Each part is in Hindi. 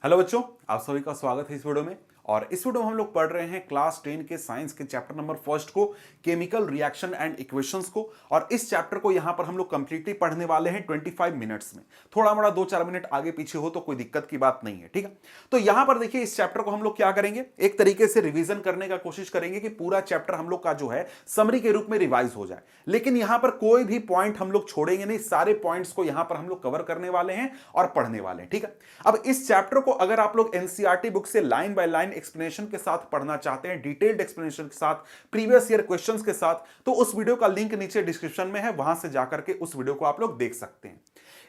हेलो बच्चों, आप सभी का स्वागत है इस वीडियो में। और इस वीडियो में हम लोग पढ़ रहे हैं क्लास 10 के साइंस के चैप्टर नंबर फर्स्ट को, केमिकल रिएक्शन एंड इक्वेशंस को। और इस चैप्टर को यहां पर हम लोग कंप्लीटली पढ़ने वाले हैं 25 मिनट्स में। थोड़ा मोड़ा 2-4 मिनट आगे पीछे हो तो कोई दिक्कत की बात नहीं है, ठीक है। तो यहां पर देखिए, इस चैप्टर को हम लोग क्या करेंगे, एक तरीके से रिवीजन करने का कोशिश करेंगे कि पूरा चैप्टर हम लोग का जो है समरी के रूप में रिवाइज हो जाए। लेकिन यहां पर कोई भी पॉइंट हम लोग छोड़ेंगे नहीं, सारे पॉइंट्स को यहां पर हम लोग कवर करने वाले हैं और पढ़ने वाले हैं, ठीक है। अब इस चैप्टर को अगर आप लोग एनसीईआरटी बुक से लाइन बाय लाइन एक्सप्लेनेशन के साथ पढ़ना चाहते हैं, डिटेल्ड एक्सप्लेनेशन के साथ, प्रीवियस ईयर क्वेश्चंस के साथ, तो उस वीडियो का लिंक नीचे डिस्क्रिप्शन में है, वहां से जाकर के उस वीडियो को आप लोग देख सकते हैं।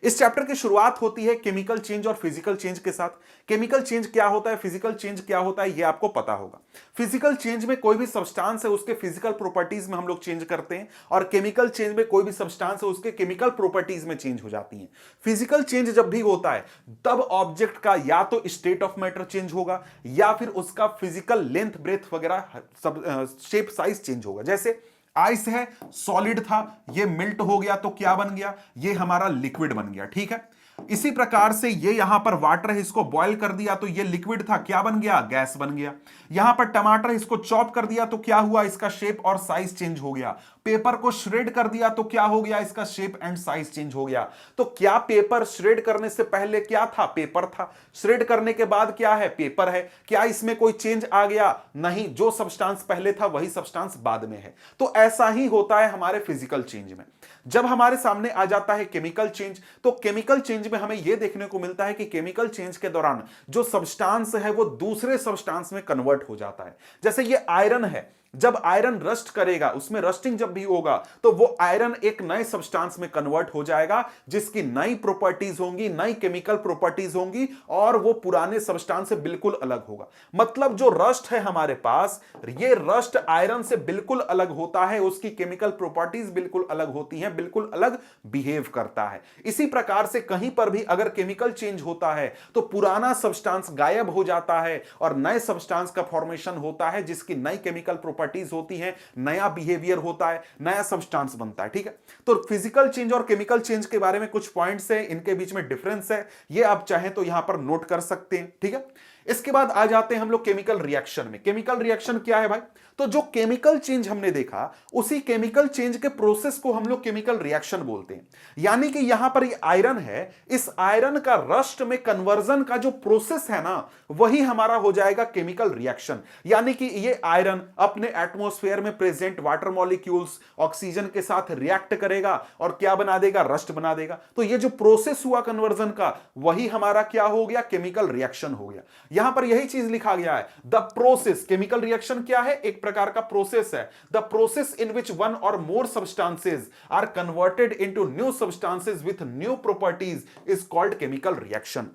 इस चैप्टर की शुरुआत होती है केमिकल चेंज और फिजिकल चेंज के साथ। केमिकल चेंज क्या होता है, फिजिकल चेंज क्या होता है, यह आपको पता होगा। फिजिकल चेंज में कोई भी सब्सटेंस है उसके फिजिकल प्रॉपर्टीज में हम लोग चेंज करते हैं, और केमिकल चेंज में कोई भी सब्सटेंस है उसके केमिकल प्रॉपर्टीज में चेंज हो जाती है। फिजिकल चेंज जब भी होता है तब ऑब्जेक्ट का या तो स्टेट ऑफ मैटर चेंज होगा या फिर उसका फिजिकल लेंथ, ब्रेथ वगैरह, सब शेप, साइज चेंज होगा। जैसे आइस है, सॉलिड था, ये मिल्ट हो गया तो क्या बन गया, ये हमारा लिक्विड बन गया, ठीक है। इसी प्रकार से ये यहां पर वाटर है, इसको बॉईल कर दिया तो ये लिक्विड था, क्या बन गया, गैस बन गया। यहां पर टमाटर, इसको चॉप कर दिया तो क्या हुआ, इसका शेप और साइज चेंज हो गया। पेपर को श्रेड कर दिया तो क्या हो गया, इसका शेप एंड साइज चेंज हो गया। तो क्या पेपर श्रेड करने से पहले क्या था, पेपर था। श्रेड करने के बाद क्या है, पेपर है। क्या इसमें कोई चेंज आ गया, नहीं, जो सब्सटेंस पहले था वही सब्सटेंस बाद में है। तो ऐसा ही होता है हमारे फिजिकल चेंज में। जब हमारे सामने आ जाता है केमिकल चेंज, तो केमिकल चेंज में हमें यह देखने को मिलता है कि केमिकल चेंज के दौरान जो सब्सटेंस है वो दूसरे सब्सटेंस में कन्वर्ट हो जाता है। जैसे ये आयरन है, जब आयरन रस्ट करेगा, उसमें रस्टिंग जब भी होगा तो वो आयरन एक नए सब्सटेंस में कन्वर्ट हो जाएगा, जिसकी नई प्रॉपर्टीज होंगी, नई केमिकल प्रॉपर्टीज होंगी, और वो पुराने सब्सटेंस से बिल्कुल अलग होगा। मतलब जो रस्ट है हमारे पास, ये रस्ट आयरन से बिल्कुल अलग होता है, उसकी केमिकल प्रॉपर्टीज बिल्कुल अलग होती हैं, बिल्कुल अलग बिहेव करता है। इसी प्रकार से कहीं पर भी अगर केमिकल चेंज होता है तो पुराना सब्सटेंस गायब हो जाता है और नए सब्सटेंस का फॉर्मेशन होता है, जिसकी नई केमिकल प्रॉपर्टीज होती है, नया बिहेवियर होता है, नया सब्सटेंस बनता है, ठीक है। तो फिजिकल चेंज और केमिकल चेंज के बारे में कुछ पॉइंट्स है, इनके बीच में डिफरेंस है, ये आप चाहें तो यहां पर नोट कर सकते हैं, ठीक है। इसके बाद आ जाते हैं हम लोग केमिकल रिएक्शन में। केमिकल रिएक्शन क्या है भाई, तो जो केमिकल चेंज हमने देखा, उसी केमिकल चेंज के प्रोसेस को हम लोग केमिकल रिएक्शन बोलते हैं। यानी कि यहां पर ये आयरन है, इस आयरन का रस्ट में कन्वर्जन का जो प्रोसेस है ना, वही हमारा हो जाएगा केमिकल रिएक्शन। यानी कि ये आयरन अपने एटमॉस्फेयर में प्रेजेंट वाटर मॉलिक्यूल्स, ऑक्सीजन के साथ रिएक्ट करेगा और क्या बना देगा, रस्ट बना देगा। तो ये जो प्रोसेस हुआ कन्वर्जन का, वही हमारा क्या हो गया, केमिकल रिएक्शन हो गया। यहां पर यही चीज लिखा गया है, द प्रोसेस। केमिकल रिएक्शन क्या है, एक प्रकार का प्रोसेस है। The process in which one or more substances are converted into new substances with new properties is called chemical reaction.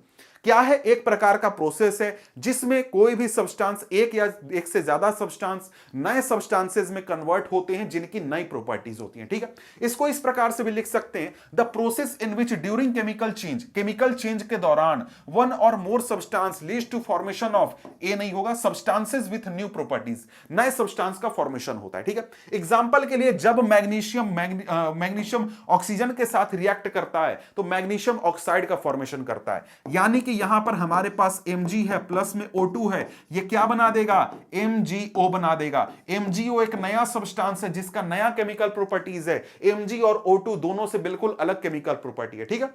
क्या है, एक प्रकार का प्रोसेस है जिसमें कोई भी सब्सटेंस, एक या एक से ज्यादा सब्सटेंस नए सब्सटेंसेस में कन्वर्ट होते हैं, जिनकी नई प्रॉपर्टीज होती हैं, ठीक है। इसको इस प्रकार से भी लिख सकते हैं, the process in which during chemical change, chemical change के दौरान one or more substance leads to formation of, a नहीं होगा, सब्सटेंसेस विथ न्यू प्रॉपर्टीज, नए सब्सटेंस का फॉर्मेशन होता है, ठीक है। एग्जांपल के लिए, जब मैग्नीशियम ऑक्सीजन के साथ रिएक्ट करता है तो मैग्नीशियम ऑक्साइड का फॉर्मेशन करता है। यानी कि यहां पर हमारे पास Mg है, प्लस में O2 है, ये क्या बना देगा, MgO बना देगा। MgO एक नया सब्सटेंस है जिसका नया केमिकल प्रॉपर्टीज है। Mg और O2 दोनों से बिल्कुल अलग केमिकल प्रॉपर्टी है, ठीक है।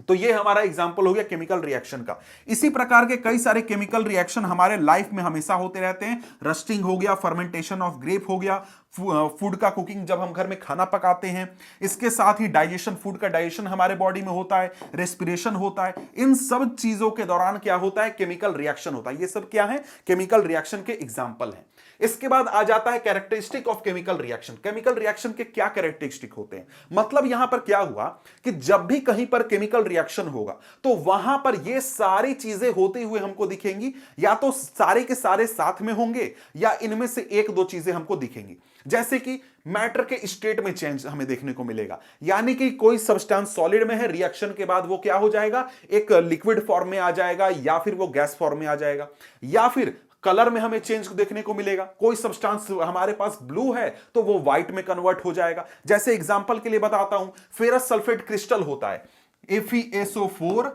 तो ये हमारा एग्जांपल हो गया केमिकल रिएक्शन का। इसी प्रकार के कई सारे केमिकल रिएक्शन हमारे लाइफ में हमेशा होते रहते हैं। रस्टिंग हो गया, फर्मेंटेशन ऑफ ग्रेप हो गया, फूड का कुकिंग, जब हम घर में खाना पकाते हैं। इसके साथ ही डाइजेशन, फूड का डाइजेशन हमारे बॉडी में होता है, रेस्पिरेशन होता है। इन सब चीजों के दौरान क्या होता है, केमिकल रिएक्शन होता है। ये सब क्या है, केमिकल रिएक्शन के एग्जांपल हैं। इसके बाद आ जाता है characteristic of chemical reaction. Chemical reaction के क्या कैरेक्टरिस्टिक होते हैं, मतलब यहां पर क्या हुआ कि जब भी कहीं पर केमिकल रिएक्शन होगा तो वहां पर ये सारी चीजें होते हुए हमको दिखेंगी, या तो सारे के सारे साथ में होंगे या इनमें से एक दो चीजें हमको दिखेंगी। जैसे कि मैटर के स्टेट में चेंज हमें देखने को मिलेगा, यानी कि कोई सब्सटेंस सॉलिड में है, रिएक्शन के बाद वो क्या हो जाएगा, एक लिक्विड फॉर्म में आ जाएगा, या फिर वो गैस फॉर्म में आ जाएगा। या फिर कलर में हमें चेंज देखने को मिलेगा, कोई सब्सटेंस हमारे पास ब्लू है तो वो व्हाइट में कन्वर्ट हो जाएगा। जैसे एग्जांपल के लिए बताता हूं, फेरस सल्फेट क्रिस्टल होता है, FeSO4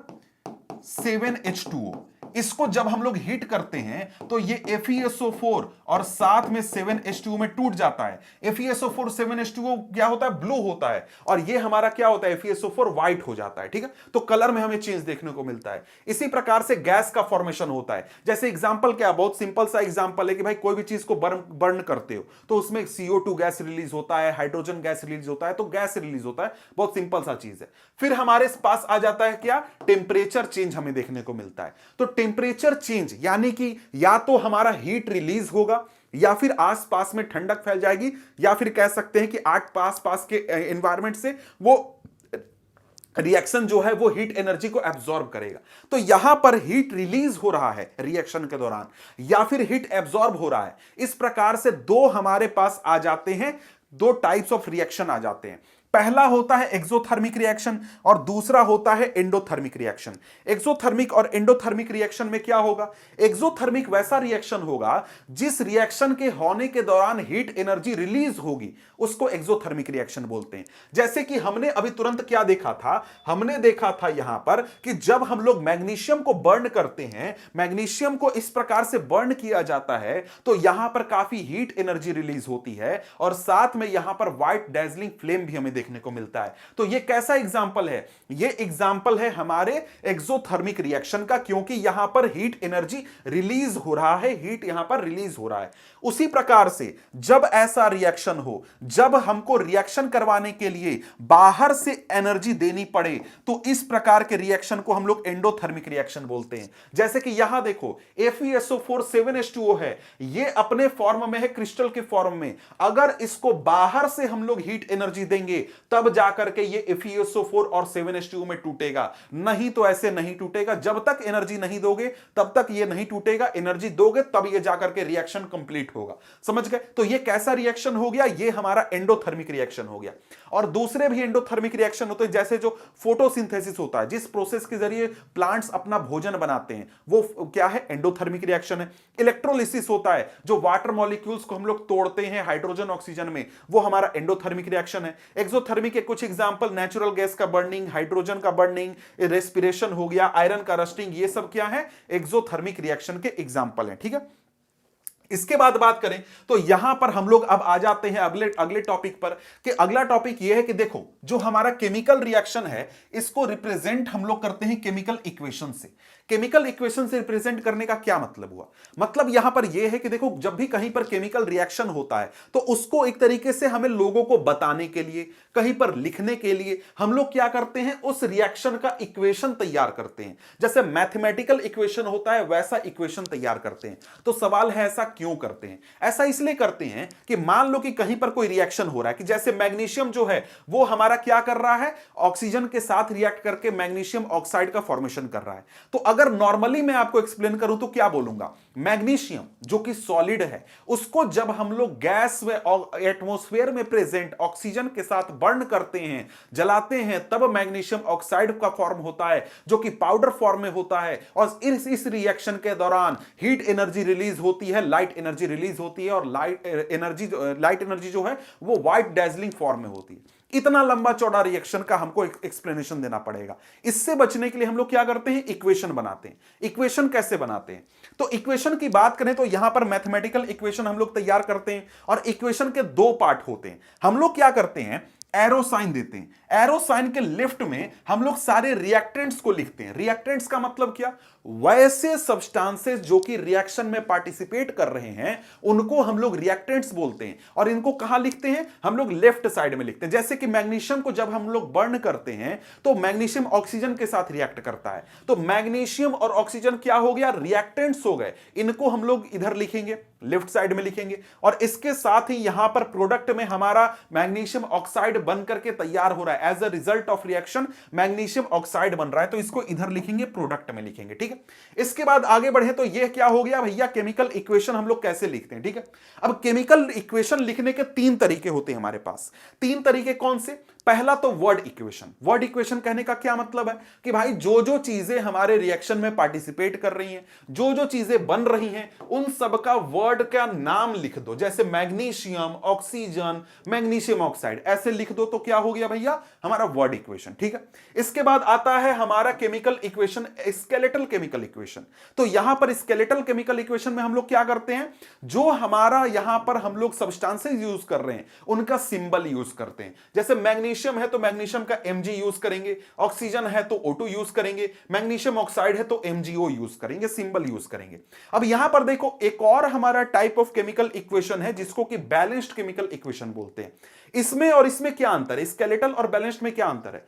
7H2O, इसको जब हम लोग हीट करते हैं तो ये FeSO4 और साथ में 7H2O में टूट जाता है। FeSO4 7H2O क्या होता है, ब्लू होता है, और ये हमारा क्या होता है, FeSO4 व्हाइट हो जाता है। ठीक है, तो कलर में हमें चेंज देखने को मिलता है। इसी प्रकार से गैस का फॉर्मेशन होता है। जैसे एग्जांपल क्या, बहुत सिंपल सा एग्जांपल है कि भाई कोई भी चीज को बर्न करते हो तो उसमें CO2 गैस रिलीज होता है, हाइड्रोजन गैस रिलीज होता है, तो गैस रिलीज होता है, बहुत सिंपल सा चीज है। फिर हमारे पास आ जाता है क्या, टेम्परेचर चेंज हमें देखने को मिलता है। तो टेम्परेचर चेंज यानी कि या तो हमारा हीट रिलीज होगा, या फिर आसपास में ठंडक फैल जाएगी, या फिर कह सकते हैं कि आसपास के एनवायरनमेंट से वो रिएक्शन जो है वो हीट एनर्जी को एब्जॉर्ब करेगा। तो यहां पर हीट रिलीज हो रहा है रिएक्शन के दौरान, या फिर हीट एब्जॉर्ब हो रहा है। इस प्रकार से दो हमारे पास आ जाते हैं, दो टाइप्स ऑफ रिएक्शन आ जाते हैं। पहला होता है एक्सोथर्मिक रिएक्शन और दूसरा होता है एंडोथर्मिक रिएक्शन। एक्सोथर्मिक और एंडोथर्मिक रिएक्शन में क्या होगा, एक्सोथर्मिक वैसा रिएक्शन होगा जिस रिएक्शन के होने के दौरान हीट एनर्जी रिलीज होगी, उसको एक्सोथर्मिक रिएक्शन बोलते हैं। जैसे कि हमने अभी तुरंत क्या देखा था, हमने देखा था यहां पर कि जब हम लोग मैग्नीशियम को बर्न करते हैं, मैग्नीशियम को इस प्रकार से बर्न किया जाता है तो यहां पर काफी हीट एनर्जी रिलीज होती है, और साथ में यहां पर व्हाइट डैजलिंग फ्लेम भी हमें देखने को मिलता है। तो ये कैसा एग्जाम्पल है, ये एग्जाम्पल है हमारे एक्सोथर्मिक रिएक्शन का, क्योंकि यहां पर हीट एनर्जी रिलीज हो रहा है, हीट यहां पर रिलीज हो रहा है। उसी प्रकार से जब ऐसा रिएक्शन हो, जब हमको रिएक्शन करवाने के लिए बाहर से एनर्जी देनी पड़े, तो इस प्रकार के रिएक्शन को हम लोग एंडोथर्मिक रिएक्शन बोलते हैं। जैसे कि यहां देखो FeSO4 7H2O है, ये अपने फॉर्म में है, क्रिस्टल के फॉर्म में। अगर इसको बाहर से हम लोग हीट एनर्जी देंगे तब जाकर के ये FeSO4 और 7H2O में टूटेगा, नहीं तो ऐसे नहीं टूटेगा। जब तक एनर्जी नहीं दोगे तब तक ये नहीं टूटेगा, एनर्जी दोगे तब ये जाकर के रिएक्शन कंप्लीट होगा। समझ गए? तो ये कैसा रिएक्शन हो गया, ये हमारा एंडोथर्मिक रिएक्शन हो गया। और दूसरे भी एंडोथर्मिक रिएक्शन होते हैं, जैसे जो फोटोसिंथेसिस होता है, जिस प्रोसेस के जरिए प्लांट्स अपना भोजन बनाते हैं, वो क्या है, एंडोथर्मिक रिएक्शन है। इलेक्ट्रोलिसिस होता है, जो वाटर मॉलिक्यूल्स को हम लोग तोड़ते हैं हाइड्रोजन ऑक्सीजन में, वो हमारा एंडोथर्मिक रिएक्शन है। एक्सोथर्मिक के कुछ एग्जांपल, नेचुरल गैस का बर्निंग, हाइड्रोजन का बर्निंग, रेस्पिरेशन हो गया, आयरन का रस्टिंग, ये सब क्या है, एक्सोथर्मिक रिएक्शन के एग्जांपल हैं। ठीक है, इसके बाद बात करें तो यहां पर हम लोग अब आ जाते हैं अगले टॉपिक पर, कि अगला टॉपिक यह है कि देखो जो हमारा केमिकल रिएक्शन है, इसको रिप्रेजेंट हम लोग करते हैं केमिकल इक्वेशन से। केमिकल इक्वेशन से रिप्रेजेंट करने का क्या मतलब हुआ, मतलब यहां पर यह है कि देखो जब भी कहीं पर केमिकल रिएक्शन होता है तो उसको एक तरीके से हमें लोगों को बताने के लिए, कहीं पर लिखने के लिए हम लोग क्या करते हैं, उस रिएक्शन का इक्वेशन तैयार करते हैं। जैसे मैथमेटिकल इक्वेशन होता है वैसा इक्वेशन तैयार करते हैं। तो सवाल है ऐसा क्यों करते हैं? ऐसा इसलिए करते हैं कि मान लो कि कहीं पर कोई रिएक्शन हो रहा है, कि जैसे मैग्नीशियम जो है वो हमारा क्या कर रहा है, ऑक्सीजन के साथ रिएक्ट करके मैग्नीशियम ऑक्साइड का फॉर्मेशन कर रहा है। तो अगर नॉर्मली मैं आपको एक्सप्लेन करूं तो क्या बोलूंगा, मैग्नीशियम जो कि सॉलिड है, उसको जब हम लोग गैस व एटमॉस्फेयर में प्रेजेंट ऑक्सीजन के साथ बर्न करते हैं, जलाते हैं, तब मैग्नीशियम ऑक्साइड का फॉर्म होता है, जो कि पाउडर फॉर्म में होता है। और इस रिएक्शन के दौरान हीट एनर्जी रिलीज होती है, लाइट एनर्जी रिलीज होती है, और लाइट एनर्जी जो है वो व्हाइट डैजलिंग फॉर्म में होती है। इतना लंबा चौड़ा रिएक्शन का हमको एक्सप्लेनेशन देना पड़ेगा। इससे बचने के लिए हम लोग क्या करते हैं, इक्वेशन बनाते हैं। इक्वेशन कैसे बनाते हैं, तो इक्वेशन की बात करें तो यहां पर मैथमेटिकल इक्वेशन हम लोग तैयार करते हैं, और इक्वेशन के दो पार्ट होते हैं। हम लोग क्या करते हैं, एरो साइन देते हैं। एरो साइन के लेफ्ट में हम लोग सारे रिएक्टेंट्स को लिखते हैं। रिएक्टेंट्स का मतलब क्या, वैसे सब्सटेंसेस जो कि रिएक्शन में पार्टिसिपेट कर रहे हैं उनको हम लोग रिएक्टेंट्स बोलते हैं। और इनको कहां लिखते हैं, हम लोग लेफ्ट साइड में लिखते हैं। जैसे कि मैग्नीशियम को जब हम लोग बर्न करते हैं तो मैग्नीशियम ऑक्सीजन के साथ रिएक्ट करता है, तो मैग्नीशियम और ऑक्सीजन क्या हो गया, रिएक्टेंट्स हो गए। इनको हम लोग इधर लिखेंगे, लेफ्ट साइड में लिखेंगे। और इसके साथ ही यहां पर प्रोडक्ट में हमारा मैग्नीशियम ऑक्साइड बन करके तैयार हो रहा है, as a result of reaction magnesium oxide बन रहा है, तो इसको इधर लिखेंगे, प्रोडक्ट में लिखेंगे। ठीक है, इसके बाद आगे बढ़े तो यह क्या हो गया भैया, केमिकल इक्वेशन हम लोग कैसे लिखते हैं। ठीक है, अब केमिकल इक्वेशन लिखने के तीन तरीके होते हैं हमारे पास। तीन तरीके कौन से, पहला तो वर्ड इक्वेशन। वर्ड इक्वेशन कहने का क्या मतलब है कि भाई जो जो चीजें हमारे रिएक्शन में पार्टिसिपेट कर रही हैं, जो जो चीजें बन रही हैं, उन सब का वर्ड का नाम लिख दो। जैसे मैग्नीशियम, ऑक्सीजन, मैग्नीशियम ऑक्साइड ऐसे लिख दो तो क्या हो गया भैया, हमारा वर्ड इक्वेशन। ठीक है, इसके बाद आता है हमारा chemical equation, skeletal chemical equation. तो यहां पर स्केलेटल केमिकल इक्वेशन में हम लोग क्या करते हैं, जो हमारा यहां पर हम लोग सब्सटेंसेस यूज कर रहे हैं उनका सिंबल यूज करते हैं। जैसे मैग्नीशियम है तो मैग्नीशियम का Mg यूज करेंगे, ऑक्सीजन है तो O2 यूज करेंगे, मैग्नीशियम ऑक्साइड है तो MgO यूज करेंगे, सिंबल यूज करेंगे। अब यहां पर देखो एक और हमारा टाइप ऑफ केमिकल इक्वेशन है जिसको कि बैलेंस्ड केमिकल इक्वेशन बोलते हैं। इसमें और इसमें क्या अंतर है, स्केलेटल और बैलेंस्ड में क्या अंतर है?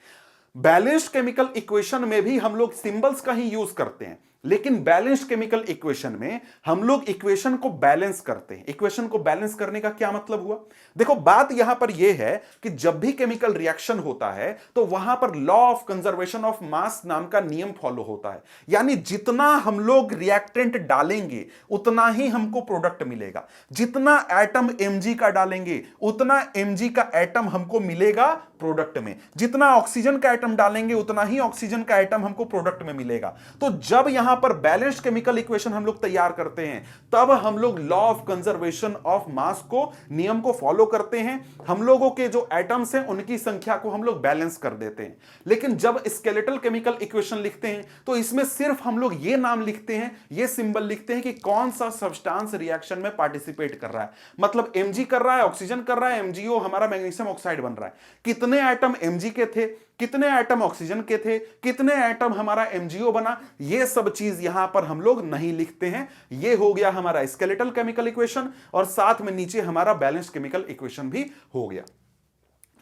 बैलेंस्ड केमिकल इक्वेशन में भी हम लोग सिंबल्स का ही यूज करते हैं, लेकिन बैलेंस्ड केमिकल इक्वेशन में हम लोग इक्वेशन को बैलेंस करते हैं। इक्वेशन को बैलेंस करने का क्या मतलब हुआ, देखो बात यहां पर यह है कि जब भी केमिकल रिएक्शन होता है तो वहां पर law of conservation of mass नाम का नियम फॉलो होता है। यानी जितना हम लोग रिएक्टेंट डालेंगे उतना ही हमको प्रोडक्ट मिलेगा। जितना एटम Mg का डालेंगे उतना Mg का एटम हमको मिलेगा प्रोडक्ट में। जितना ऑक्सीजन का एटम डालेंगे उतना ही ऑक्सीजन का एटम हमको प्रोडक्ट में मिलेगा। तो जब यहां पर बैलेंस्ड केमिकल इक्वेशन हम लोग तैयार करते हैं तब हम लोग law of conservation of mass को, नियम को फॉलो करते हैं। हम लोगों के जो एटम्स हैं उनकी संख्या को हम लोग बैलेंस कर देते हैं। लेकिन जब स्केलेटल केमिकल इक्वेशन लिखते हैं तो इसमें सिर्फ हम लोग ये नाम लिखते हैं, ये सिंबल लिखते हैं कि कौन सा सब्सटेंस रिएक्शन में पार्टिसिपेट कर रहा है। मतलब Mg कर रहा है, ऑक्सीजन कर रहा है, MgO हमारा मैग्नीशियम ऑक्साइड बन रहा है। कितने एटम Mg के थे, कितने एटम ऑक्सीजन के थे, कितने एटम हमारा MgO बना, ये सब चीज यहां पर हम लोग नहीं लिखते हैं। ये हो गया हमारा स्केलेटल केमिकल इक्वेशन और साथ में नीचे हमारा बैलेंस्ड केमिकल इक्वेशन भी हो गया।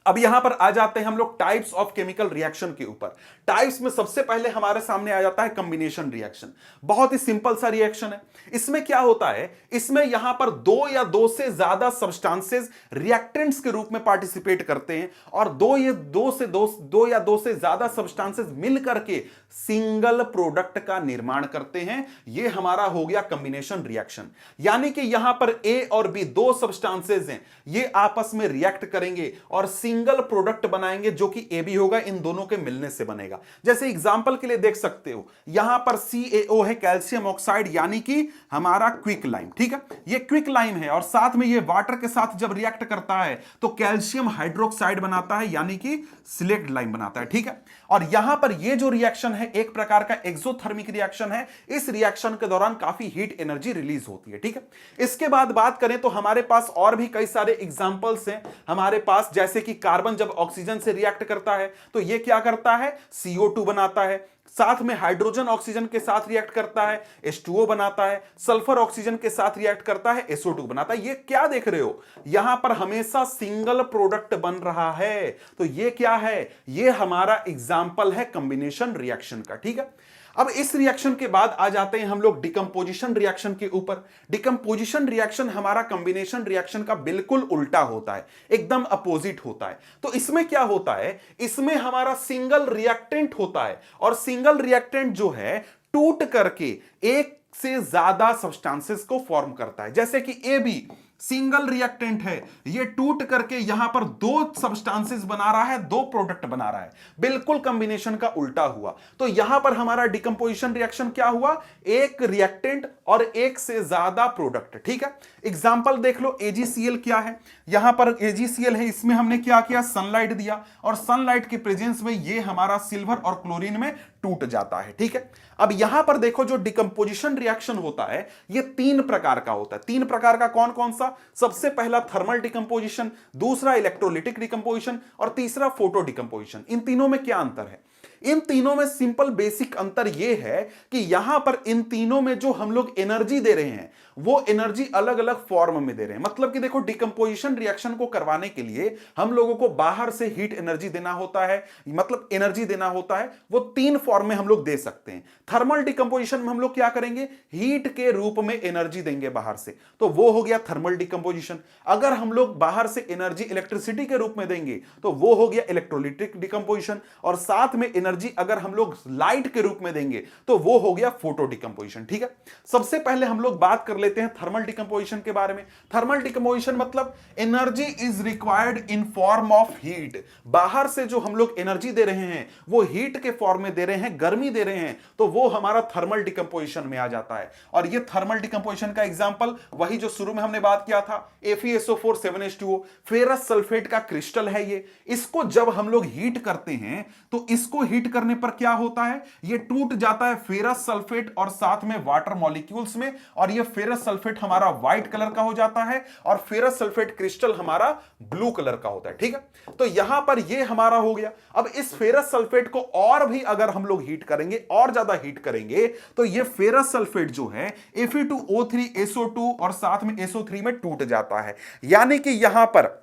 अब यहां पर आ जाते हैं हम लोग टाइप्स ऑफ केमिकल रिएक्शन के ऊपर। टाइप्स में सबसे पहले हमारे सामने आ जाता है कॉम्बिनेशन रिएक्शन। बहुत ही सिंपल सा रिएक्शन है। इसमें क्या होता है, इसमें यहां पर दो या दो से ज्यादा सब्सटेंसेस रिएक्टेंट्स के रूप में पार्टिसिपेट करते हैं और दो या दो से ज्यादा सब्सटेंसेस मिलकर के सिंगल प्रोडक्ट का निर्माण करते हैं। यह हमारा हो गया कॉम्बिनेशन रिएक्शन। यानी कि यहां पर A और B दो सब्सटेंसेस हैं, ये आपस में रिएक्ट करेंगे और सिंगल प्रोडक्ट बनाएंगे जो कि AB होगा, इन दोनों के मिलने से बनेगा। जैसे एग्जांपल के लिए देख सकते हो, यहां पर CaO है, कैल्शियम ऑक्साइड, यानी कि हमारा क्विक लाइम। ठीक है, ये क्विक लाइम है और साथ में ये वाटर के साथ जब रिएक्ट करता है तो कैल्शियम हाइड्रोक्साइड बनाता है, यानी कि सिलेक्ट लाइम बनाता है। ठीक है, और यहां पर ये जो रिएक्शन है एक प्रकार का एक्सोथर्मिक रिएक्शन है। इस रिएक्शन के दौरान काफी हीट एनर्जी रिलीज होती है। ठीक है, इसके बाद बात करें तो हमारे पास और भी कई सारे एग्जांपल्स हैं हमारे पास। जैसे कि कार्बन जब ऑक्सीजन से रिएक्ट करता है तो ये क्या करता है, CO2 बनाता है। साथ में हाइड्रोजन ऑक्सीजन के साथ रिएक्ट करता है, H2O बनाता है। सल्फर ऑक्सीजन के साथ रिएक्ट करता है, SO2 बनाता है। ये क्या देख रहे हो, यहां पर हमेशा सिंगल प्रोडक्ट बन रहा है। तो ये क्या है, ये हमारा एग्जाम्पल है कॉम्बिनेशन रिएक्शन का। ठीक है, अब इस रिएक्शन के बाद आ जाते हैं हम लोग डिकम्पोजिशन रिएक्शन के ऊपर। डिकम्पोजिशन रिएक्शन हमारा कॉम्बिनेशन रिएक्शन का बिल्कुल उल्टा होता है, एकदम अपोजिट होता है। तो इसमें क्या होता है, इसमें हमारा सिंगल रिएक्टेंट होता है और सिंगल रिएक्टेंट जो है टूट करके एक से ज्यादा सब्सटेंसेस को फॉर्म करता है। जैसे कि AB सिंगल रिएक्टेंट है, ये टूट करके यहां पर दो सब्सटेंसेस बना रहा है, दो प्रोडक्ट बना रहा है। बिल्कुल कॉम्बिनेशन का उल्टा हुआ। तो यहां पर हमारा डिकम्पोजिशन रिएक्शन क्या हुआ, एक रिएक्टेंट और एक से ज्यादा प्रोडक्ट। ठीक है, एग्जांपल देख लो, AgCl क्या है, यहां पर AgCl है, इसमें हमने क्या किया, सनलाइट दिया और सनलाइट के प्रेजेंस में ये हमारा सिल्वर और क्लोरीन में टूट जाता है। ठीक है, अब यहां पर देखो जो डिकम्पोजिशन रिएक्शन होता है ये तीन प्रकार का होता है। तीन प्रकार का कौन कौन सा, सबसे पहला थर्मल डिकम्पोजिशन, दूसरा इलेक्ट्रोलिटिक डिकम्पोजिशन और तीसरा फोटो डिकम्पोजिशन। इन तीनों में क्या अंतर है, इन तीनों में सिंपल बेसिक अंतर यह है कि यहां पर इन तीनों में जो हम लोग एनर्जी दे रहे हैं वो एनर्जी अलग अलग फॉर्म में दे रहे हैं। मतलब कि देखो डिकम्पोजिशन रिएक्शन को करवाने के लिए हम लोगों को बाहर से हीट एनर्जी देना होता है, मतलब एनर्जी देना होता है। वो तीन फॉर्म में हम लोग दे सकते हैं। थर्मल डिकम्पोजिशन में हम लोग क्या करेंगे, हीट के रूप में एनर्जी देंगे बाहर से, तो वो हो गया थर्मल डिकम्पोजिशन। अगर हम लोग बाहर से एनर्जी इलेक्ट्रिसिटी के रूप में देंगे तो वो हो गया इलेक्ट्रोलिटिक डिकम्पोजिशन। और साथ में एनर्जी अगर हम लोग लाइट के रूप में देंगे तो वो हो गया फोटो डिकम्पोजिशन। ठीक है, सबसे पहले हम लोग बात कर लेते हैं थर्मल डिकम्पोजिशन के बारे में। थर्मल डिकम्पोजिशन मतलब energy is required in form of heat. बाहर से जो हम लोग एनर्जी दे रहे हैं वो हीट के फॉर्म में दे रहे हैं, गर्मी दे रहे हैं, तो वो हमारा थर्मल डिकम्पोजिशन में आ जाता है। और ये थर्मल डिकम्पोजिशन का एग्जांपल वही जो शुरू में हमने बात किया था, FeSO4 7H2O, फेरस सल्फेट का क्रिस्टल है ये। इसको जब हम लोग हीट करते हैं तो इसको हीट करने पर क्या होता है, ये टूट जाता है फेरस सल्फेट और साथ में वाटर मॉलिक्यूल्स में, और ये फेरस सल्फेट हमारा व्हाइट कलर का हो जाता है और फेरस सल्फेट क्रिस्टल हमारा ब्लू कलर का होता है। ठीक है, तो यहां पर ये हमारा हो गया। अब इस फेरस सल्फेट को और भी अगर हम लोग हीट करेंगे, और ज्यादा हीट करेंगे, तो ये फेरस सल्फेट जो है Fe2O3SO2 और साथ में SO3 में टूट जाता है। यानी कि यहां पर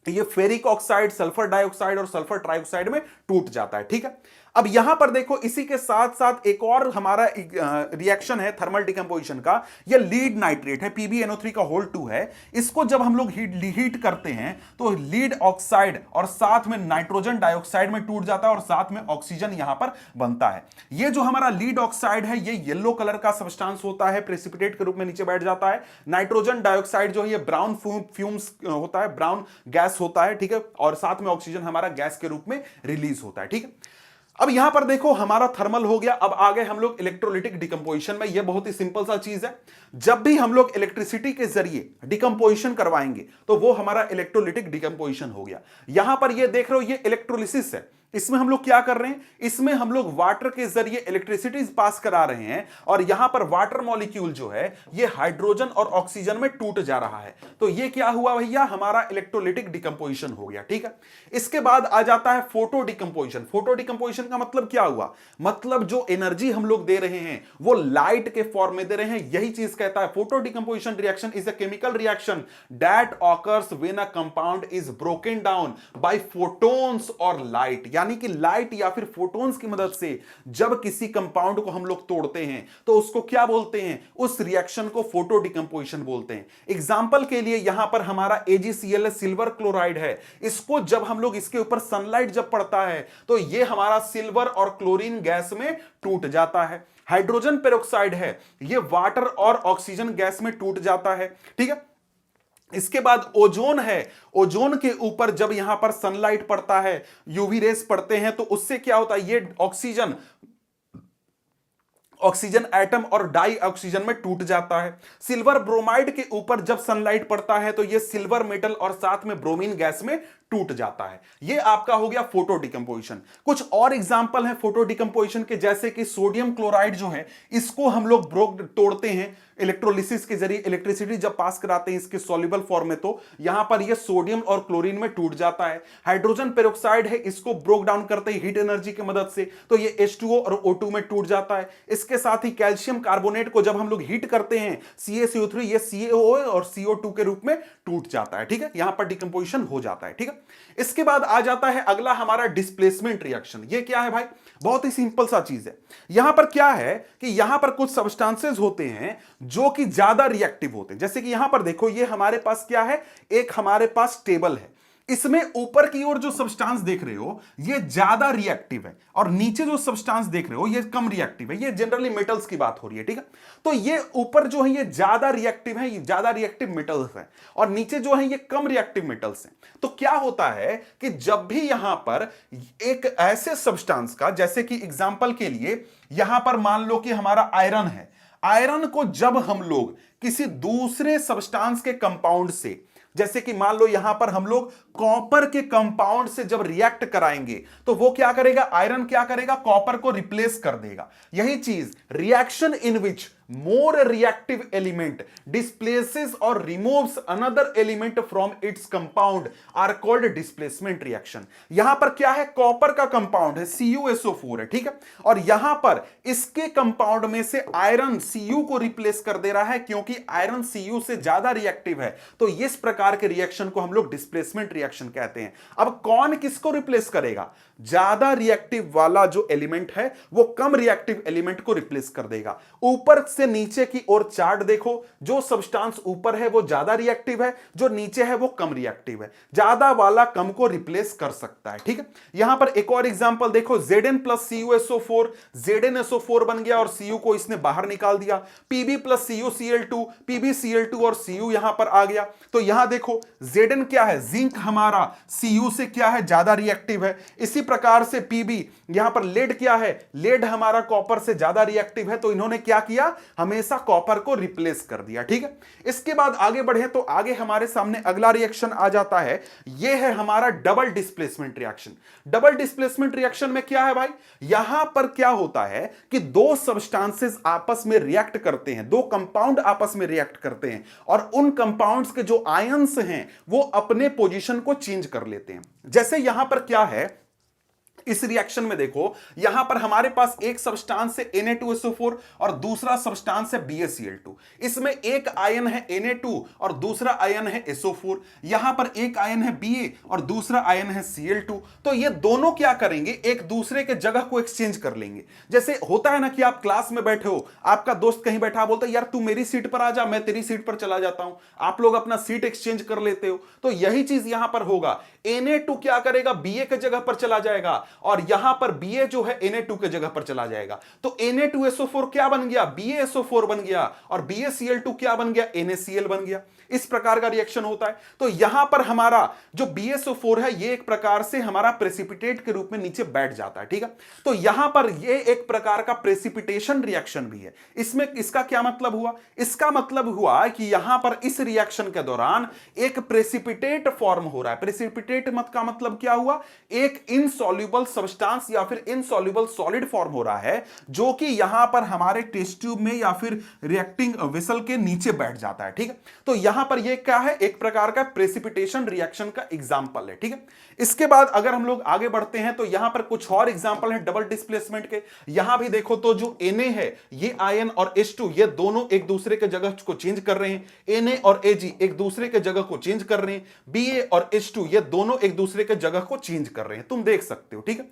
ये फेरिक ऑक्साइड, सल्फर डाइऑक्साइड और सल्फर ट्राइऑक्साइड में टूट जाता है। ठीक है, अब यहां पर देखो इसी के साथ साथ एक और हमारा रिएक्शन है थर्मल डिकम्पोजिशन का, ये लीड नाइट्रेट है, PbNO3 का होल 2 है। इसको जब हम लोग हीट करते हैं तो लीड ऑक्साइड और साथ में नाइट्रोजन डाइऑक्साइड में टूट जाता है और साथ में ऑक्सीजन यहां पर बनता है। ये जो हमारा लीड ऑक्साइड है ये येलो कलर का सब्सटेंस होता है, प्रेसिपिटेट के रूप में नीचे बैठ जाता है। नाइट्रोजन डाइऑक्साइड जो है ये ब्राउन फ्यूम्स होता है, ब्राउन गैस होता है। ठीक है, और साथ में ऑक्सीजन हमारा गैस के रूप में रिलीज होता है। ठीक है, अब यहां पर देखो हमारा थर्मल हो गया। अब आ गए हम लोग इलेक्ट्रोलिटिक डिकम्पोजिशन में। यह बहुत ही सिंपल सा चीज है, जब भी हम लोग इलेक्ट्रिसिटी के जरिए डिकम्पोजिशन करवाएंगे तो वो हमारा इलेक्ट्रोलिटिक डिकम्पोजिशन हो गया। यहां पर ये देख रहे हो ये इलेक्ट्रोलिसिस है। इसमें हम लोग क्या कर रहे हैं, इसमें हम लोग वाटर के जरिए इलेक्ट्रिसिटी पास करा रहे हैं और यहां पर वाटर मॉलिक्यूल जो है ये हाइड्रोजन और ऑक्सीजन में टूट जा रहा है। तो ये क्या हुआ भैया, हमारा इलेक्ट्रोलिटिक डिकम्पोजिशन हो गया। ठीक है, इसके बाद आ जाता है फोटो डिकम्पोजिशन। फोटो डिकम्पोजिशन का मतलब क्या हुआ, मतलब जो एनर्जी हम लोग दे रहे हैं वो लाइट के फॉर्म में दे रहे हैं। यही चीज कहता है photo decomposition reaction is a chemical reaction that occurs when a compound is broken down by photons और लाइट। यानी कि लाइट या फिर फोटोन्स की मदद से जब किसी कंपाउंड को हम लोग तोड़ते हैं तो उसको क्या बोलते हैं, उस रिएक्शन को फोटो डिकम्पोजिशन बोलते हैं। एग्जांपल के लिए यहां पर हमारा AgCl सिल्वर क्लोराइड है, इसको जब हम लोग इसके ऊपर सनलाइट जब पड़ता है तो यह हमारा सिल्वर और क्लोरीन गैस में टूट जाता है। हाइड्रोजन पेरोक्साइड है, यह वाटर और ऑक्सीजन गैस में टूट जाता है। ठीक है, इसके बाद ओजोन है, ओजोन के ऊपर जब यहां पर सनलाइट पड़ता है, यूवी रेस पड़ते हैं तो उससे क्या होता है, ये ऑक्सीजन एटम और डाई ऑक्सीजन में टूट जाता है। सिल्वर ब्रोमाइड के ऊपर जब सनलाइट पड़ता है तो ये सिल्वर मेटल और साथ में ब्रोमीन गैस में टूट जाता है। ये आपका हो गया फोटो डिकम्पोजिशन। कुछ और एग्जांपल है फोटो डिकम्पोजिशन के, जैसे कि सोडियम क्लोराइड जो है इसको हम लोग तोड़ते हैं इलेक्ट्रोलिसिस के जरिए, इलेक्ट्रिसिटी जब पास कराते हैं इसके सॉल्युबल फॉर्म में तो यहां पर ये सोडियम और क्लोरीन में टूट जाता है। हाइड्रोजन पेरोक्साइड है, इसको ब्रोक डाउन करते हैं हीट एनर्जी की मदद से तो ये H2O और O2 में टूट जाता है। इसके साथ ही कैल्शियम कार्बोनेट को जब हम लोग हीट करते हैं CaCO3 ये CaOH और CO2 के रूप में टूट जाता है। ठीक है, यहां पर डिकम्पोजिशन हो जाता है। ठीक है, इसके बाद आ जाता है अगला हमारा डिस्प्लेसमेंट रिएक्शन। ये क्या है भाई, बहुत ही सिंपल सा चीज है। यहां पर क्या है कि यहां पर कुछ सब्सटेंसेस होते हैं जो कि ज्यादा रिएक्टिव होते हैं। जैसे कि यहां पर देखो ये हमारे पास क्या है, एक हमारे पास टेबल है, इसमें ऊपर की ओर जो सब्सटेंस देख रहे हो ये ज्यादा रिएक्टिव है और नीचे जो सब्सटेंस देख रहे हो ये कम रिएक्टिव है। ये जनरली मेटल्स की बात हो रही है। ठीक है, तो ये ऊपर जो है ये ज्यादा रिएक्टिव है, ये ज्यादा रिएक्टिव मेटल्स हैं और नीचे जो है ये कम रिएक्टिव मेटल्स हैं। तो क्या होता है कि जब भी यहां पर एक ऐसे सब्सटेंस का, जैसे कि एग्जांपल के लिए यहां पर मान लो कि हमारा आयरन है, आयरन को जब हम लोग किसी दूसरे सब्सटेंस के कंपाउंड से, जैसे कि मान लो यहां पर हम लोग कॉपर के कंपाउंड से जब रिएक्ट कराएंगे तो वो क्या करेगा, आयरन क्या करेगा, कॉपर को रिप्लेस कर देगा। यही चीज reaction in which more reactive element displaces or removes another element from its compound are called displacement reaction। यहां पर क्या है, कॉपर का कंपाउंड है CuSO4 है। ठीक है, और यहां पर इसके कंपाउंड में से आयरन Cu को रिप्लेस कर दे रहा है क्योंकि आयरन Cu से ज्यादा रिएक्टिव है। तो इस प्रकार के रिएक्शन को हम लोग डिस्प्लेसमेंट रिएक्शन कहते हैं। अब कौन किसको रिप्लेस करेगा, ज्यादा रिएक्टिव वाला जो एलिमेंट है वो कम रिएक्टिव एलिमेंट को रिप्लेस कर देगा। ऊपर से नीचे की ओर चार्ट देखो, जो सब्सटेंस ऊपर है वो ज्यादा रिएक्टिव है, जो नीचे है वो कम रिएक्टिव है, ज्यादा वाला कम को रिप्लेस कर सकता है। ठीक है, यहां पर एक और एग्जांपल देखो, Zn प्लस CuSO4, ZnSO4 बन गया और Cu को इसने बाहर निकाल दिया, Pb प्लस CuCl2, PbCl2 और Cu यहां पर आ गया। तो यहां देखो Zn क्या है, जिंक हमारा Cu से क्या है, ज्यादा रिएक्टिव है। इसी प्रकार से Pb, यहां पर लेड क्या है, लेड हमारा कॉपर से ज्यादा रिएक्टिव है, तो इन्होंने क्या किया, हमेशा कॉपर को रिप्लेस कर दिया। ठीक है, इसके बाद आगे बढ़े तो आगे हमारे सामने अगला रिएक्शन आ जाता है, यह है हमारा double displacement reaction. Double displacement reaction में क्या है भाई, यहां पर क्या होता है कि दो सब्सटेंसेस आपस में रिएक्ट करते हैं, दो कंपाउंड आपस में रिएक्ट करते हैं और उन कंपाउंड्स के जो आयंस हैं वो अपने पोजीशन को चेंज कर लेते हैं। जैसे यहां पर क्या है, इस रिएक्शन में देखो, यहां पर हमारे पास एक सब्सटेंस है Na2SO4 और दूसरा सब्सटेंस है BaCl2। इसमें एक आयन है Na2 और दूसरा आयन है SO4। यहां पर एक आयन है Ba और दूसरा आयन है Cl2। तो ये दोनों क्या करेंगे, एक दूसरे के जगह को एक्सचेंज कर लेंगे। जैसे होता है ना कि आप क्लास में बैठे हो, आपका दोस्त कहीं बैठा बोलता है यार तू मेरी सीट पर आ जा, मैं तेरी सीट पर चला जाता हूं, आप लोग अपना सीट एक्सचेंज कर लेते हो। तो यही चीज यहां पर होगा, Na2 क्या करेगा, Ba के जगह पर चला जाएगा और यहां पर Ba जो है Na2 के जगह पर चला जाएगा। तो Na2SO4 क्या बन गया, BaSO4 बन गया और BaCl2 क्या बन गया, NaCl बन गया। इस प्रकार का रिएक्शन होता है। तो यहां पर हमारा जो BaSO4 है ये एक प्रकार से हमारा प्रेसिपिटेट के रूप में नीचे बैठ जाता है। ठीक है, तो यहां पर ये एक प्रकार का प्रेसिपिटेशन रिएक्शन भी है। इसमें इसका क्या मतलब हुआ, इसका मतलब हुआ कि यहां पर इस रिएक्शन के दौरान एक प्रेसिपिटेट फॉर्म हो रहा है। प्रेसिपिटेट मत का मतलब क्या हुआ, एक इनसॉल्युबल सब्सटेंस या फिर इनसॉल्युबल सॉलिड फॉर्म हो रहा है जो कि यहां पर हमारे टेस्ट ट्यूब में या फिर रिएक्टिंग वेसल के नीचे बैठ जाता है। ठीक है, तो यहां पर ये क्या है, एक प्रकार का प्रेसिपिटेशन रिएक्शन का एग्जांपल है। ठीक है, इसके बाद अगर हम लोग आगे बढ़ते हैं तो यहां पर कुछ और एग्जांपल है डबल डिस्प्लेसमेंट के। यहां भी देखो तो जो Na है ये आयन और H2 ये दोनों एक दूसरे के जगह को चेंज कर रहे हैं। Na और Ag एक दूसरे के जगह को चेंज कर रहे हैं। Ba और H2 ये दोनों एक दूसरे के जगह को चेंज कर रहे हैं, तुम देख सकते हो। ठीक है,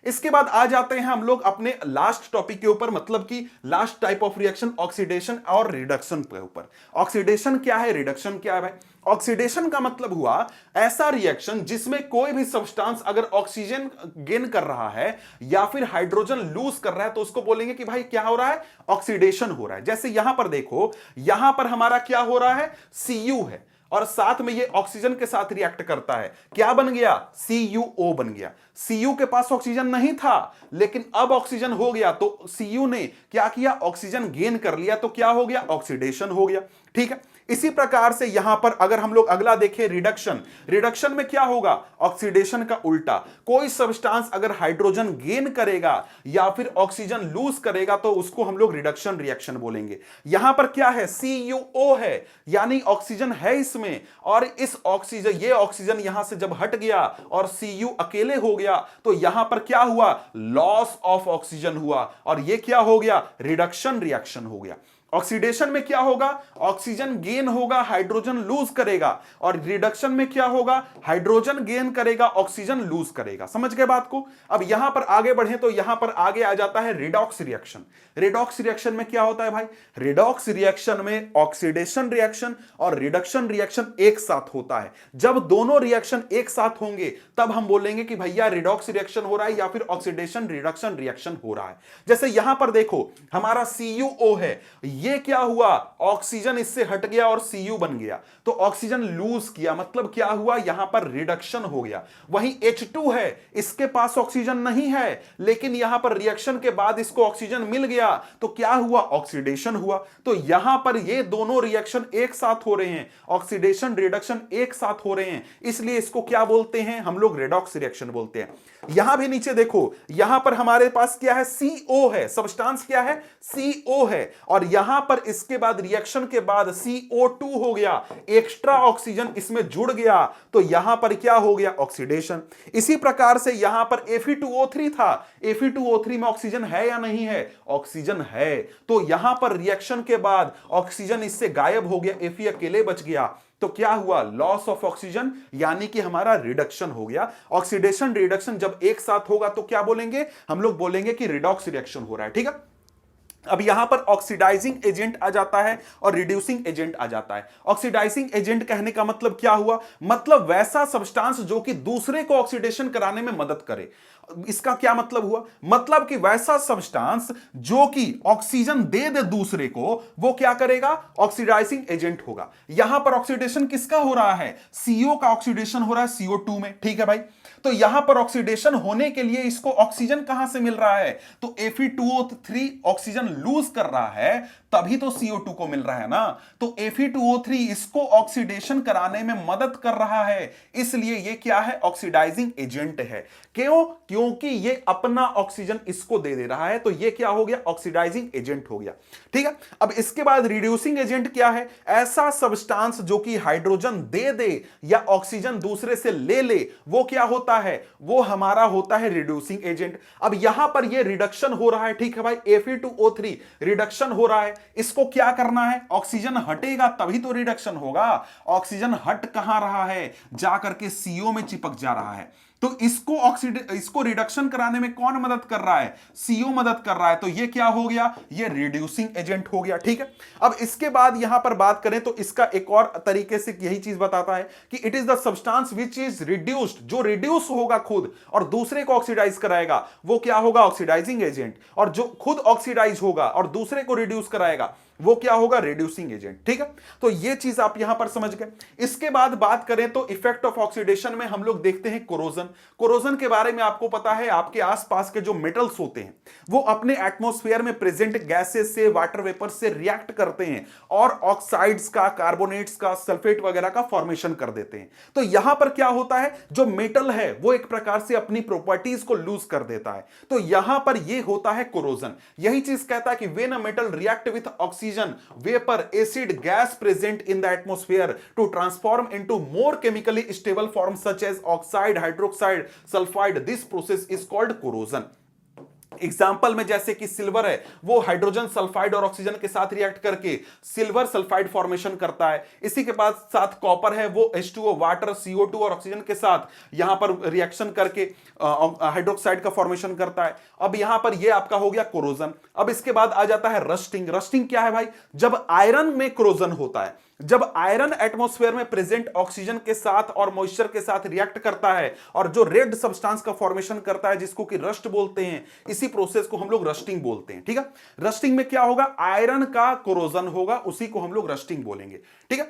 इसके बाद आ जाते हैं हम लोग अपने लास्ट टॉपिक के ऊपर, मतलब कि last type of reaction, oxidation और रिडक्शन के ऊपर। ऑक्सीडेशन क्या है, रिडक्शन क्या है भाई। ऑक्सीडेशन का मतलब हुआ ऐसा रिएक्शन जिसमें कोई भी सब्सटेंस अगर ऑक्सीजन गेन कर रहा है या फिर हाइड्रोजन लूज कर रहा है तो उसको बोलेंगे कि भाई क्या हो रहा है, ऑक्सीडेशन हो रहा है। जैसे यहां पर देखो, यहां पर हमारा क्या हो रहा है, Cu है और साथ में ये ऑक्सीजन के साथ रिएक्ट करता है, क्या बन गया, CuO बन गया। Cu के पास ऑक्सीजन नहीं था लेकिन अब ऑक्सीजन हो गया, तो Cu ने क्या किया, ऑक्सीजन गेन कर लिया, तो क्या हो गया, ऑक्सीडेशन हो गया। ठीक है, इसी प्रकार से यहां पर अगर हम लोग अगला देखें, रिडक्शन। रिडक्शन में क्या होगा, ऑक्सीडेशन का उल्टा। कोई सब्सटेंस अगर हाइड्रोजन गेन करेगा या फिर ऑक्सीजन लूज करेगा तो उसको हम लोग रिडक्शन रिएक्शन बोलेंगे। यहां पर क्या है, CuO है, यानी ऑक्सीजन है इसमें और इस ऑक्सीजन, ये ऑक्सीजन यहां से जब हट गया और Cu अकेले हो गया तो यहां पर क्या हुआ, लॉस ऑफ ऑक्सीजन हुआ और ये क्या हो गया, रिडक्शन रिएक्शन हो गया। ऑक्सीडेशन में क्या होगा, ऑक्सीजन गेन होगा, हाइड्रोजन लूज करेगा, और रिडक्शन में क्या होगा, हाइड्रोजन गेन करेगा, ऑक्सीजन लूज करेगा। समझ गए बात को। अब यहां पर आगे बढ़े तो यहां पर आगे आ जाता है रिडॉक्स रिएक्शन। रिडॉक्स रिएक्शन में क्या होता है भाई, रिडॉक्स रिएक्शन में ऑक्सीडेशन रिएक्शन और रिडक्शन रिएक्शन एक साथ होता है। जब दोनों रिएक्शन एक साथ होंगे तब हम बोलेंगे कि भैया रिडॉक्स रिएक्शन हो रहा है या फिर ऑक्सीडेशन रिडक्शन रिएक्शन हो रहा है। जैसे यहां पर देखो हमारा CuO है, ये क्या हुआ, ऑक्सीजन इससे हट गया और Cu बन गया, तो ऑक्सीजन लूज किया, मतलब क्या हुआ, यहां पर रिडक्शन हो गया। वहीं H2 है, इसके पास ऑक्सीजन नहीं है लेकिन यहां पर रिएक्शन के बाद इसको ऑक्सीजन मिल गया, तो क्या हुआ, ऑक्सीडेशन हुआ। तो यहां पर ये दोनों रिएक्शन एक साथ हो रहे हैं, ऑक्सीडेशन रिडक्शन एक साथ हो रहे हैं, इसलिए इसको क्या बोलते हैं हम लोग, रिडॉक्स रिएक्शन बोलते हैं। यहां भी नीचे देखो, यहां पर हमारे पास क्या है, CO है, सब्सटेंस क्या है, CO है, और यहां यहां पर इसके बाद रिएक्शन के बाद CO2 हो गया, एक्स्ट्रा ऑक्सीजन इसमें जुड़ गया, तो यहां पर क्या हो गया, ऑक्सीडेशन। इसी प्रकार से यहां पर Fe2O3 था, Fe2O3 में ऑक्सीजन है या नहीं है, ऑक्सीजन है, तो यहां पर रिएक्शन के बाद ऑक्सीजन इससे गायब हो गया, Fe अकेले बच गया, तो क्या हुआ, लॉस ऑफ ऑक्सीजन, यानी कि हमारा रिडक्शन हो गया। ऑक्सीडेशन रिडक्शन जब एक साथ होगा तो क्या बोलेंगे, हम लोग बोलेंगे कि रिडॉक्स रिएक्शन हो रहा है, ठीक है। अब यहां पर ऑक्सीडाइजिंग एजेंट आ जाता है और रिड्यूसिंग एजेंट आ जाता है। ऑक्सीडाइजिंग एजेंट कहने का मतलब क्या हुआ, मतलब वैसा सब्सटेंस जो कि दूसरे को ऑक्सीडेशन कराने में मदद करे। इसका क्या मतलब हुआ, मतलब कि वैसा सब्सटेंस जो कि ऑक्सीजन दे दे दूसरे को, वो क्या करेगा, ऑक्सीडाइजिंग एजेंट होगा। यहां पर ऑक्सीडेशन किसका हो रहा है, CO का ऑक्सीडेशन हो रहा है CO2 में, ठीक है भाई। तो यहां पर ऑक्सीडेशन होने के लिए इसको ऑक्सीजन कहां से मिल रहा है, तो Fe2O3 ऑक्सीजन लूज कर रहा है, तभी तो CO2 को मिल रहा है ना। तो Fe2O3 इसको ऑक्सीडेशन कराने में मदद कर रहा है, इसलिए ये क्या है, ऑक्सीडाइजिंग एजेंट है। क्यों, क्योंकि ये अपना ऑक्सीजन इसको दे रहा है, तो ये क्या हो गया, ऑक्सीडाइजिंग एजेंट हो गया, ठीक है। अब इसके बाद रिड्यूसिंग एजेंट क्या है, ऐसा सब्सटेंस जो कि हाइड्रोजन दे दे या ऑक्सीजन दूसरे से ले ले, वो क्या होता है, वो हमारा होता है रिड्यूसिंग एजेंट। अब यहां पर ये रिडक्शन हो रहा है, ठीक है भाई, Fe2O3 रिडक्शन हो रहा है, इसको क्या करना है, ऑक्सीजन हटेगा तभी तो रिडक्शन होगा। ऑक्सीजन हट कहां रहा है, जाकर के CO में चिपक जा रहा है, तो इसको रिडक्शन कराने में कौन मदद कर रहा है, CO मदद कर रहा है, तो ये क्या हो गया, ये रिड्यूसिंग एजेंट हो गया, ठीक है। अब इसके बाद यहां पर बात करें तो इसका एक और तरीके से यही चीज बताता है कि it is the substance which is reduced, जो रिड्यूस होगा खुद और दूसरे को ऑक्सीडाइज कराएगा, वो क्या होगा, ऑक्सीडाइजिंग एजेंट, और जो खुद ऑक्सीडाइज होगा और दूसरे को रिड्यूस कराएगा, वो क्या होगा, रिड्यूसिंग एजेंट, ठीक है। तो ये चीज आप यहां पर समझ गए। इसके बाद बात करें तो इफेक्ट ऑफ ऑक्सीडेशन में हम लोग देखते हैं कोरोजन। कोरोजन के बारे में आपको पता है, आपके आसपास के जो मेटल्स होते हैं वो अपने एटमॉस्फेयर में प्रेजेंट गैसेस से, वाटर वेपर से रिएक्ट करते हैं और ऑक्साइड्स का, कार्बोनेट्स का, सल्फेट वगैरह का फॉर्मेशन कर देते हैं। तो यहां पर क्या होता है, जो मेटल है वो एक प्रकार से अपनी प्रॉपर्टीज को लूज कर देता है, तो यहां पर ये होता है कोरोजन। यही चीज कहता है कि when a metal react with oxygen, vapor, acid, gas present in the atmosphere to transform into more chemically stable forms such as oxide, hydroxide, sulfide, this process is called corrosion. Example में जैसे कि सिल्वर है, वो हाइड्रोजन सल्फाइड और ऑक्सीजन के साथ रिएक्ट करके सिल्वर सल्फाइड फॉर्मेशन करता है। इसी के बाद साथ कॉपर है, वो H2O, वाटर, CO2 और ऑक्सीजन के साथ यहां पर रिएक्शन करके हाइड्रोक्साइड का फॉर्मेशन करता है। अब यहां पर ये आपका हो गया कोरोजन। अब इसके बाद आ जाता है रस्टिंग। रस्टिंग क्या है भाई, जब आयरन में कोरोजन होता है, जब आयरन एटमॉस्फेयर में प्रेजेंट ऑक्सीजन के साथ और मॉइस्चर के साथ रिएक्ट करता है और जो रेड सब्सटेंस का फॉर्मेशन करता है, जिसको कि रस्ट बोलते हैं, इसी प्रोसेस को हम लोग रस्टिंग बोलते हैं, ठीक है। रस्टिंग में क्या होगा, आयरन का कोरोजन होगा, उसी को हम लोग रस्टिंग बोलेंगे, ठीक है।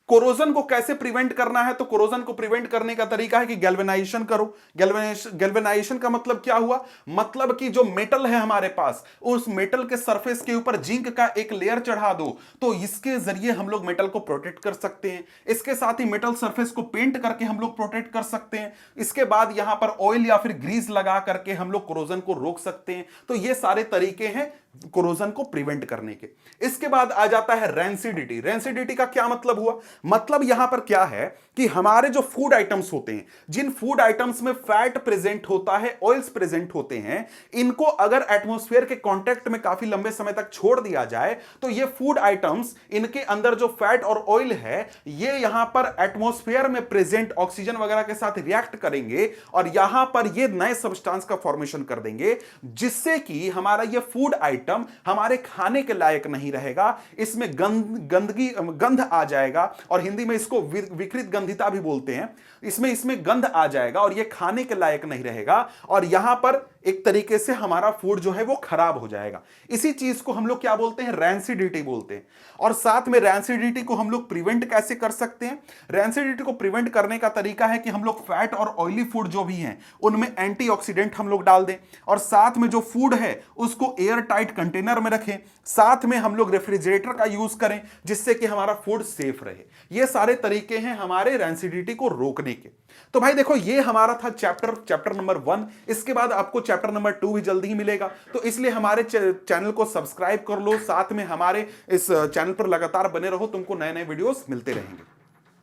कोरोजन को कैसे प्रिवेंट करना है, तो कोरोजन को प्रिवेंट करने का तरीका है कि गैल्वेनाइजेशन करो। गैल्वेनाइजेशन का मतलब क्या हुआ, मतलब कि जो मेटल है हमारे पास, उस मेटल के सरफेस के ऊपर जिंक का एक लेयर चढ़ा दो, तो इसके जरिए हम लोग मेटल को प्रोटेक्ट कर सकते हैं। इसके साथ ही मेटल सरफेस को पेंट करके हम लोग प्रोटेक्ट कर सकते हैं। इसके बाद यहां पर ऑयल या फिर ग्रीस लगा करके हम लोग कोरोजन को रोक सकते हैं। तो ये सारे तरीके हैं कोरोजन को प्रिवेंट करने के। इसके बाद आ जाता है रेंसिडिटी। रेंसिडिटी का क्या मतलब हुआ, मतलब यहां पर क्या है कि हमारे जो फूड आइटम्स होते हैं, जिन फूड आइटम्स में फैट प्रेजेंट होता है, ऑयल्स प्रेजेंट होते हैं, इनको अगर एटमॉस्फेयर के कांटेक्ट में काफी लंबे समय तक छोड़ दिया जाए तो ये फूड आइटम्स, इनके अंदर जो फैट और ऑयल है, ये यहां पर एटमॉस्फेयर में प्रेजेंट ऑक्सीजन वगैरह के साथ रिएक्ट करेंगे और यहां पर ये नए सब्सटेंस का फॉर्मेशन कर देंगे, जिससे कि हमारा ये फूड आइटम हमारे खाने के लायक नहीं रहेगा। इसमें गंध आ जाएगा, और हिंदी में इसको विकृत गंधिता भी बोलते हैं। इसमें गंध आ जाएगा और ये खाने के लायक नहीं रहेगा, और यहां पर एक तरीके से हमारा फूड जो है वो खराब हो जाएगा। इसी चीज को हम लोग क्या बोलते हैं, रैंसिडिटी बोलते हैं। और साथ में रैंसिडिटी को हम लोग प्रिवेंट कैसे कर सकते हैं, रैंसिडिटी को प्रिवेंट करने का तरीका है कि हम लोग फैट और ऑयली फूड जो भी हैं उनमें एंटीऑक्सीडेंट हम लोग डाल दें, और साथ में जो फूड है उसको एयर टाइट कंटेनर में रखें, साथ में हम लोग रेफ्रिजरेटर का यूज करें, जिससे कि हमारा फूड सेफ रहे। ये सारे तरीके हैं हमारे रैंसिडिटी को रोकने के। तो भाई देखो ये हमारा था चैप्टर नंबर 1। इसके बाद आपको चैप्टर नंबर 2 भी जल्दी ही मिलेगा, तो इसलिए हमारे चैनल को सब्सक्राइब कर लो, साथ में हमारे इस चैनल पर लगातार बने रहो, तुमको नए नए वीडियोस मिलते रहेंगे।